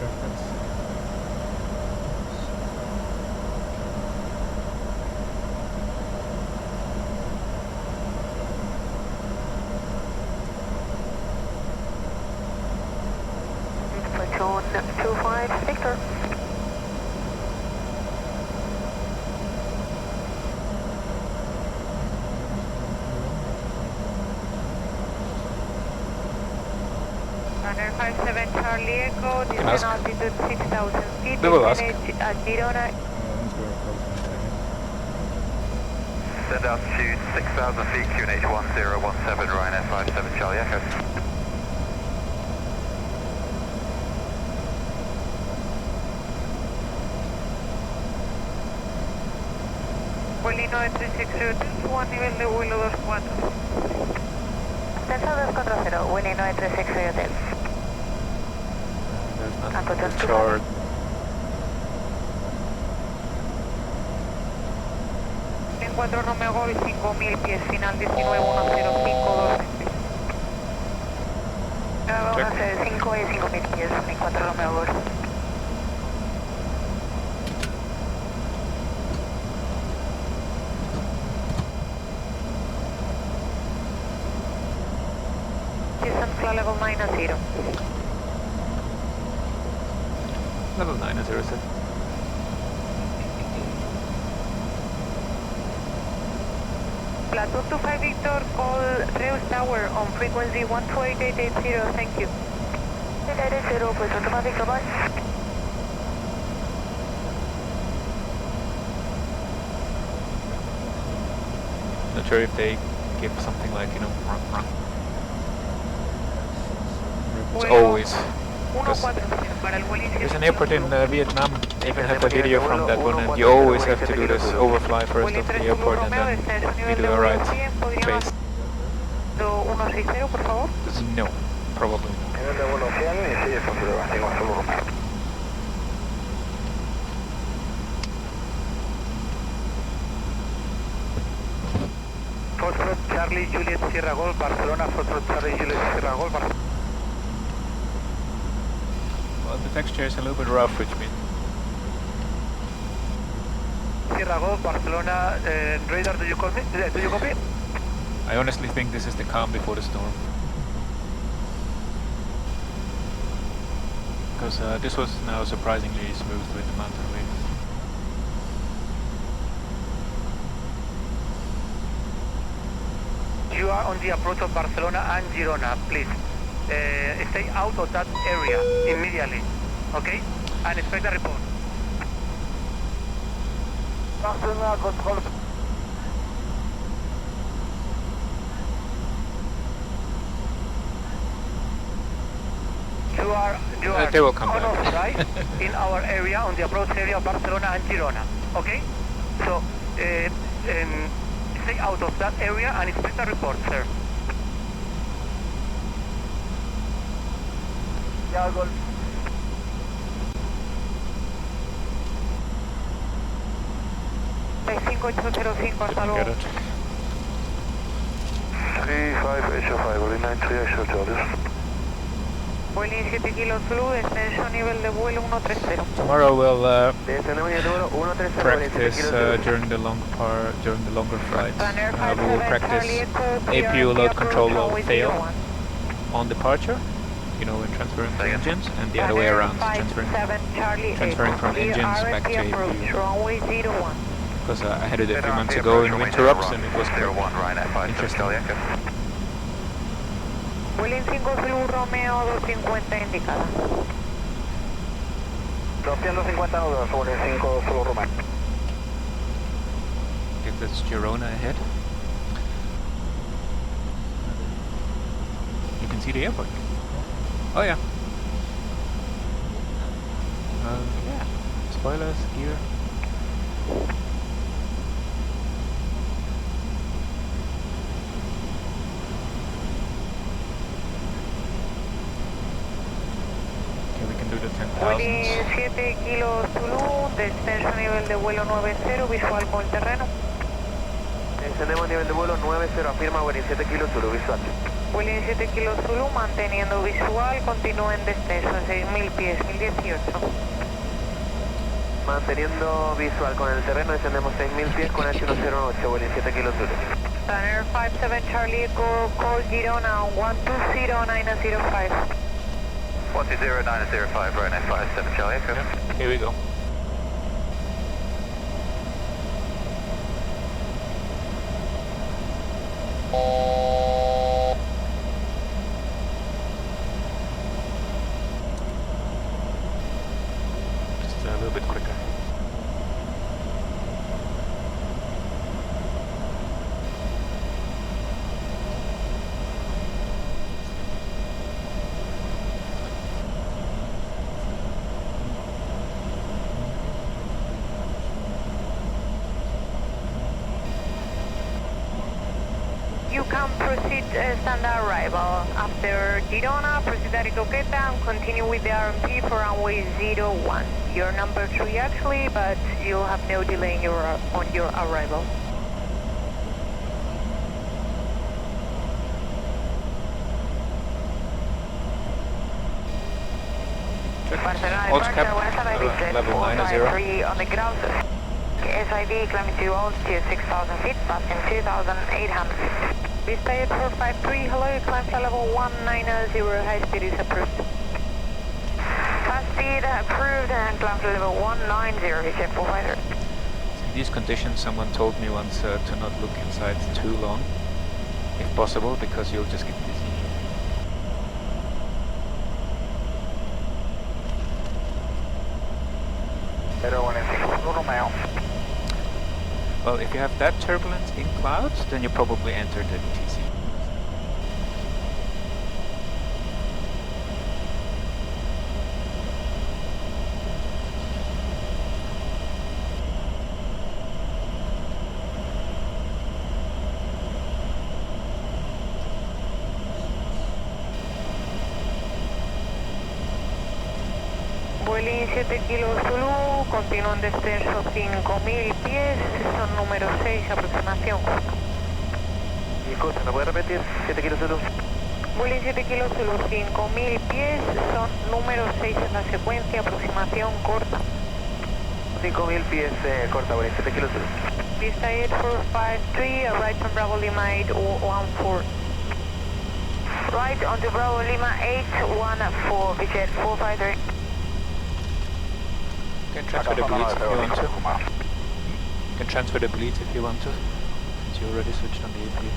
Perfect. Platoon 25, Victor. Runner 57 Charlie Echo, descent altitude 6,000 feet, descent at Girona. Send altitude 6,000 feet, QNH 1017, Ryanair 57 Charlie Echo. Vuelo 936 1 nivel de vuelo 24. Descenso 240, Vuelo 936 Hotel. There's nothing to chart. En 4 Romeo Golf 5000 pies, final 19105. Vamos a hacer 5 y 5000 pies en 4 Romeo Golf. Descent flight level 9 Level 9 0 set. Platoon 25 Victor, call Reus Tower on frequency 128880, thank you. 8880, Platoon 25 Victor, bye. Not sure if they give something like, you know, run. It's always. There's an airport in Vietnam, I even have a video from that one, and you always have to do this overfly first of the airport and then you do a right base. No, probably not. Foxtrot Charlie Juliet Sierra Golf, Barcelona, Foxtrot Charlie Juliet Sierra Golf, Barcelona. Well, the texture is a little bit rough, which means... Sierra Golf, Barcelona, radar, do you copy? Do you copy? I honestly think this is the calm before the storm. Because this was now surprisingly smooth with the mountain waves. You are on the approach of Barcelona and Girona, please. Stay out of that area immediately, okay? And expect a report. Barcelona, control. You are they will come back. unauthorized in our area, on the approach area of Barcelona and Girona, okay? So, stay out of that area and expect a report, sir. Yeah, go. 5805, hasta luego. Get it. 35HO5, only 93HO, Charlie. Vuelo 7 kilos Zulu, descenso nivel de vuelo 130. Tomorrow we'll practice during the longer flights. We will practice APU load control will fail on departure, you know, when transferring to engines, and the other way around, transferring from engines back to APU. Because I had it a few months ago in winter ups and it was quite interesting. Vuelo 5 Zulu Romeo 250 indicada. 250 nudos, vuelo 5 Zulu Romeo. I guess that's Girona ahead. You can see the airport. Oh yeah. Yeah. Spoilers, gear. Vuelo 7 kilos Zulu, descenso nivel de vuelo 90, visual con el terreno. descendemos nivel de vuelo 90, afirma, Vueling 7 kilos Zulu, visual. Vueling 7 kilos Zulu, manteniendo visual, continúa en descenso a 6.000 pies, 1018. Manteniendo visual con el terreno, descendemos 6.000 pies con H108, Vueling 7 kilos Zulu. Runner 57 Charlie Echo, call Girona on 120905. 120905, runway 57 Charlie Echo. Here we go. Just a little bit quicker. You can proceed standard arrival. After Girona, proceed at Coqueta and continue with the RMP for runway 01. You're number 3 actually, but you'll have no delay in on your arrival. Barcelona Alt departure, cap, level 90. 453 on the ground. SID climbing to altitude 6,000 feet, passing 2,800 feet. Vista 8453, hello, climb to level 190, high speed is approved. Fast speed approved and climb to level 190, Vista 453. In these conditions, someone told me once to not look inside too long, if possible, because you'll just get dizzy. Well, if you have that turbulence in clouds, then you probably entered the TC. Vueling 7 kilos Zulu, continúa en descenso 5.000 pies, son número 6, aproximación. Disculpe, ¿me puede repetir? 7 kilos Zulu. Vueling 7 kilos Zulu, 5.000 pies, son número 6 en la secuencia, aproximación corta. 5.000 pies corta, Vueling 7 kilos Zulu. Vista 8453, right on Bravo Lima 814. Right on to Bravo Lima 814, Vista 8453. You can transfer the bleeds if you want to. You can transfer the bleeds if you want to, since you already switched on the APU.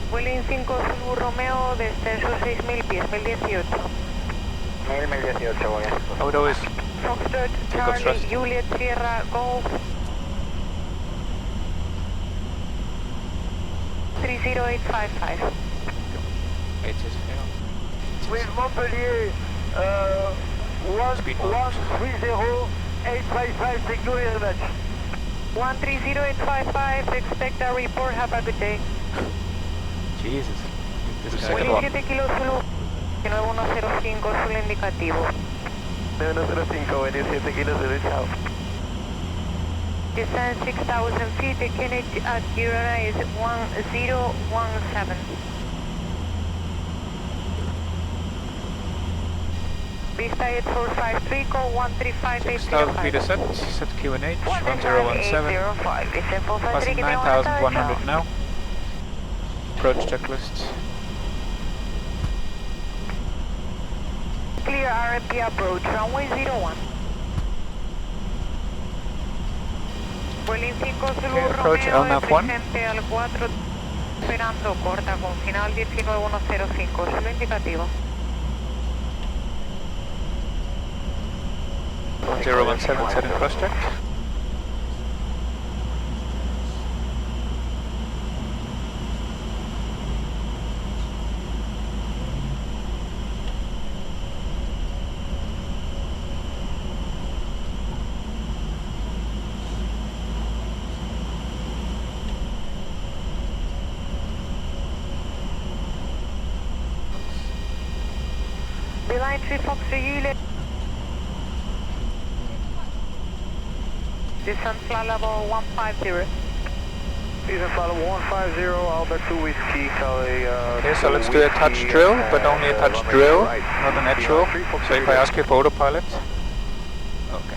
Vueling 5 Zulu Romeo, descenso 6.000 pies, 1018. 1018, voy. I would always Foxtrot, take off Charlie, thrust. Juliet, Sierra, Golf. 30855. It is fail. With Montpellier, Speed 130855, thank you very much. 130855, expect a report, have a good day. Jesus. This guy Vueling can 7 kilos Zulu, 9105, Zulu indicativo. 9105, Vueling 7 kilos Zulu, chao. Descend 6,000 feet, the Kennedy at Girona is 1017. Vista 8453, call 6,000 feet is set QNH, 1017, 135. passing 9,100 now. Approach checklist. Clear RMP approach, runway 01. Vueling 5 Zulu Okay, approach Romeo, LNAV 1. presente al 4, esperando corta con final 19105, solo indicativo. 1017 set in cross check. Beeline 3 Fox Juliet. Descent flight level 150. Eastern Flight 150, Albert 2 Whiskey, Charlie. Okay, so let's do a touch drill, but only a touch drill, not an actual. So if I ask you for autopilot. Okay.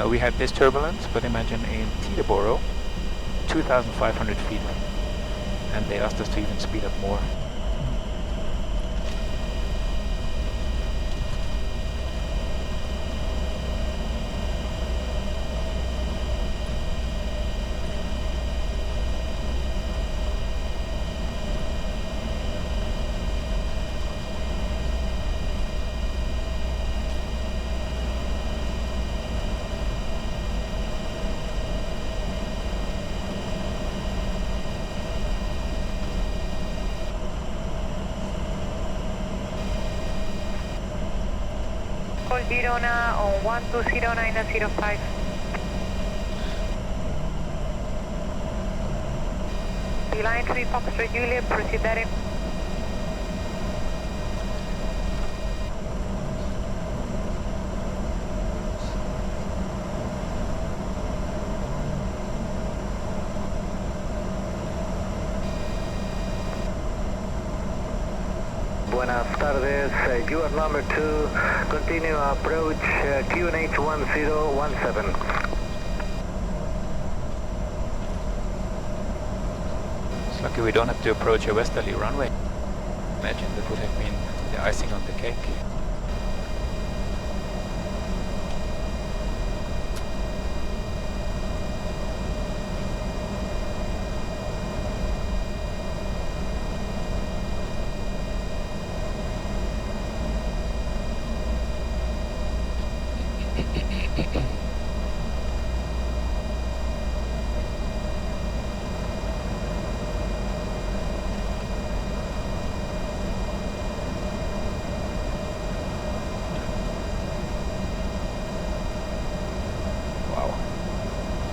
We had this turbulence, but imagine in Teterboro, 2,500 feet, and they asked us to even speed up more. Call Girona on 1209005. Line 3 Foxtrot Juliet, proceed that in. Buenas tardes, you are number 2, continue approach QNH 1017. It's lucky we don't have to approach a westerly runway. Imagine that would have been the icing on the cake.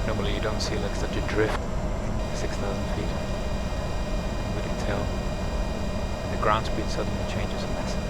Normally you don't see like such a drift, 6,000 feet. You can really tell. And the ground speed suddenly changes massively.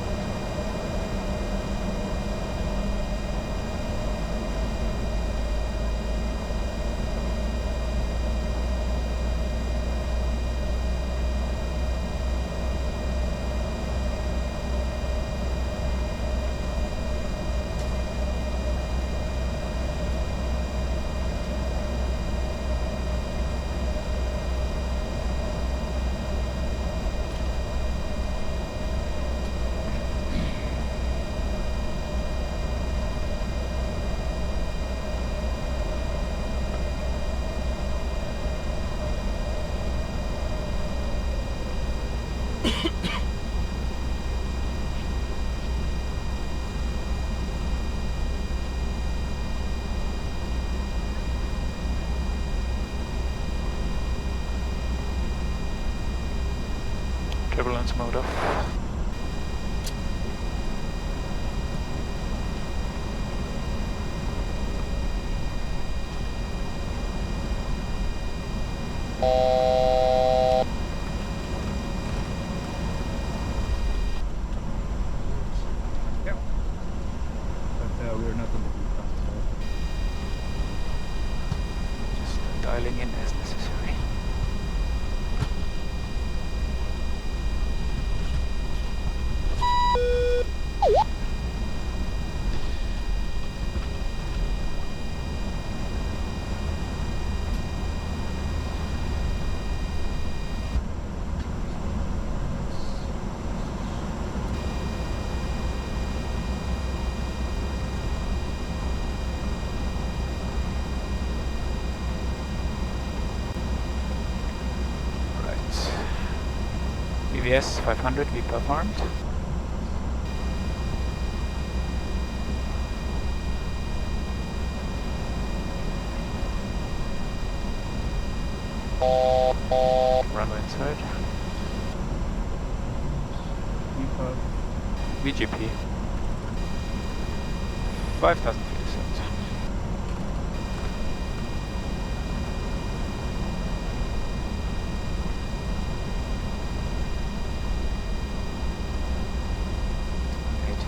Turbulence mode off. Yeah. But we're not on the Just dialing in as necessary. VVS 500, we performed. Runway inside. VGP. 5,000 feet descent.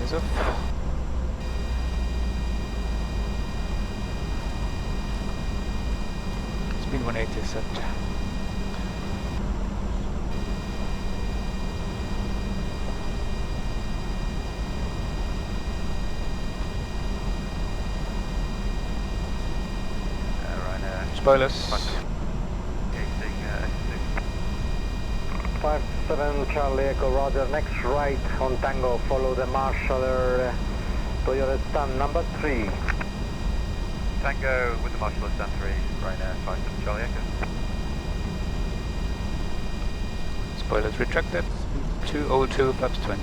Off. 180 set. Spoilers. 57 Charlie Echo, roger, next right on Tango, follow the marshaller Toyota stand number 3. Tango with the marshaller stand 3, Ryanair 57 Charlie Echo. Spoilers retracted. 202 flaps 20.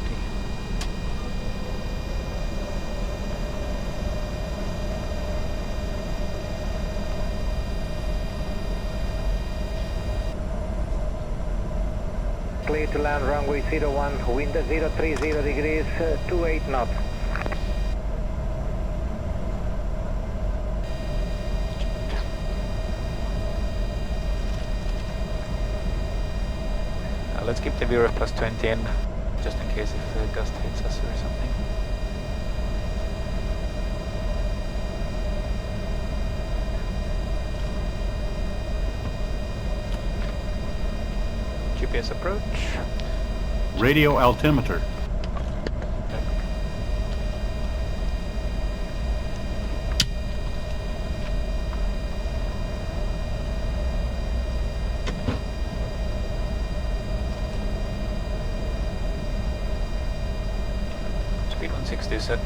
Clear to land runway 01, wind 030 degrees, 28 knots. Let's keep the VRF plus 20 in, just in case if the gust hits us or something. GPS approach. Radio altimeter. Speed 160 set.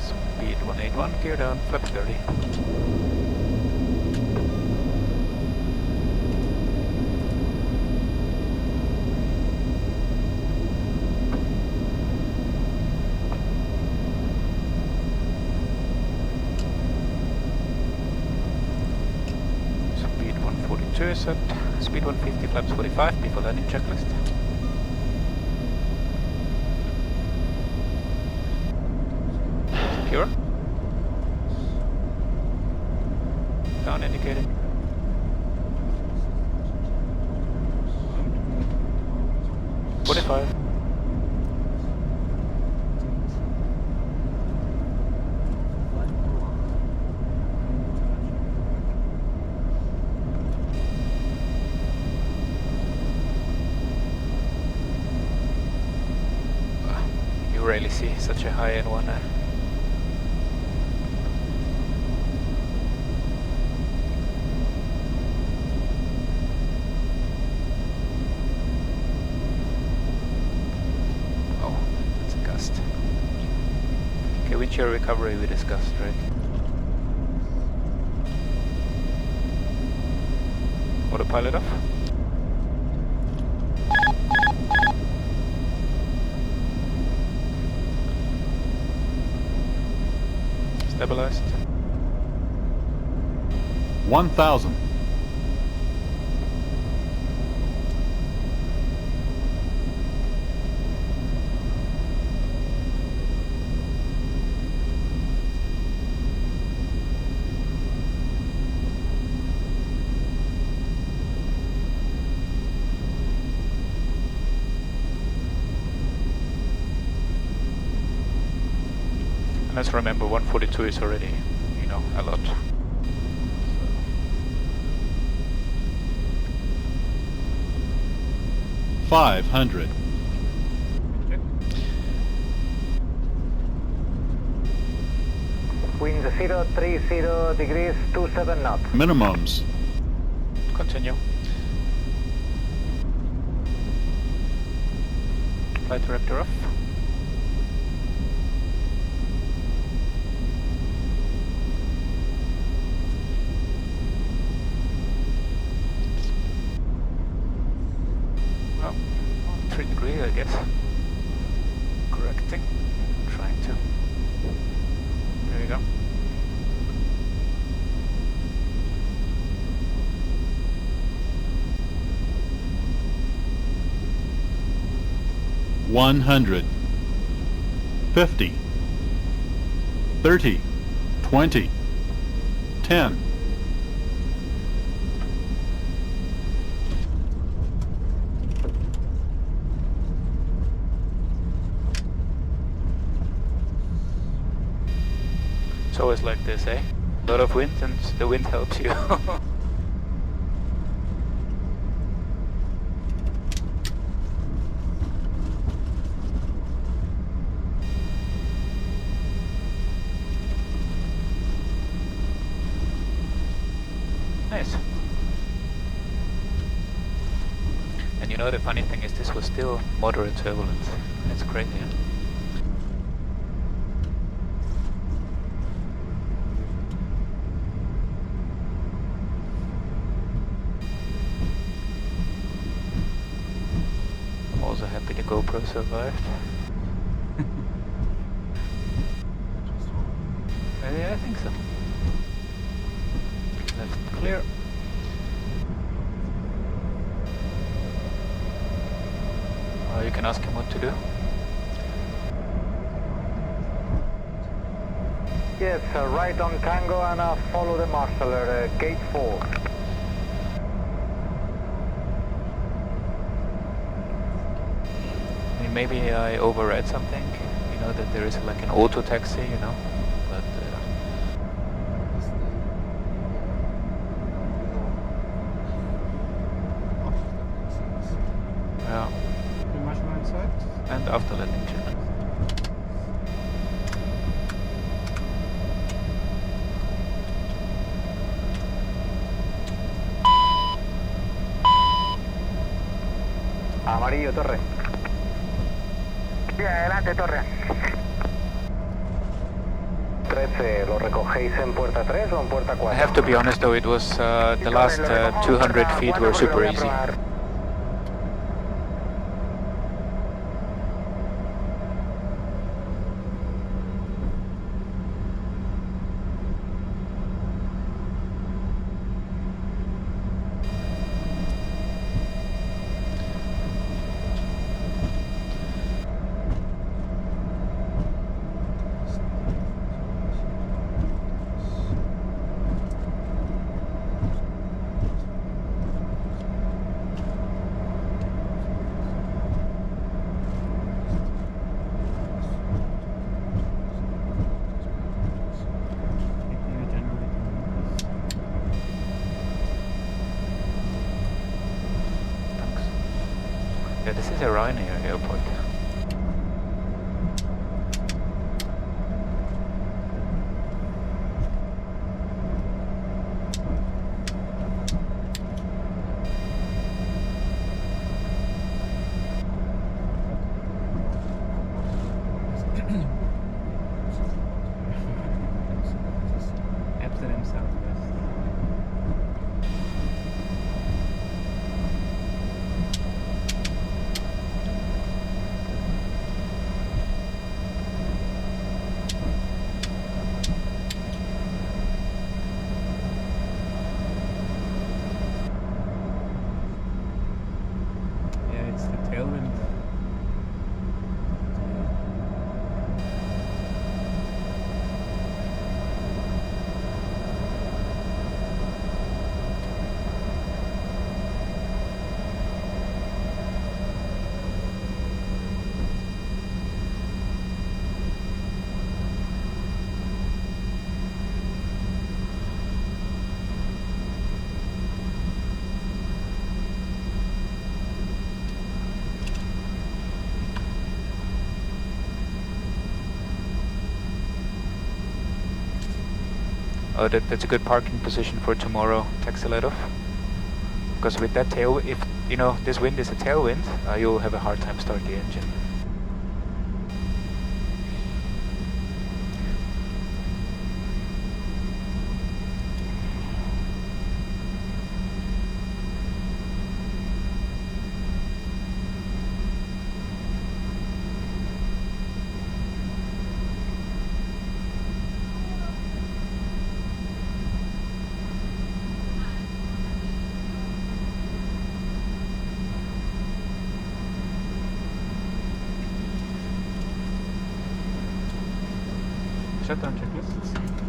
Speed 181, gear down, flap 30. Speed 142 set. Speed 150, flaps 45 before landing checklist. Secure. Down indicated. You rarely see such a high-end one. Oh, that's a gust. Okay, wind shear recovery we discussed, right? Autopilot off. Stabilized. 1,000. Let's remember 142 is already, you know, a lot. 500. Wind 030 degrees, 27 knots. Minimums. Continue. Flight director off. Well, 3 degrees, I guess. Correcting. Trying to. There you go. One 100. 50. 30. 20. 10. It's always like this, eh? A lot of wind and the wind helps you. Nice. And you know the funny thing is this was still moderate turbulence. It's crazy, huh? I'm also happy the GoPro survived. Yeah, I think so. Left clear. You can ask him what to do. Yes, right on Tango and follow the marshaller, gate 4. Maybe I overread something, you know, that there is like an auto taxi, you know, but yeah, Pretty much on inside. and after landing check. Amarillo, torre. Bien, adelante, torre. 13, ¿lo recogéis en puerta 3 o en puerta 4? I have to be honest though, it was the last 200 feet were super easy. Yeah, this is a Ryanair airport. Amsterdam Southwest. Yeah, it's the tailwind. Oh, that's a good parking position for tomorrow. Taxi let off. Because with that tail, if you know this wind is a tailwind, you'll have a hard time start the engine. Shutdown checklist.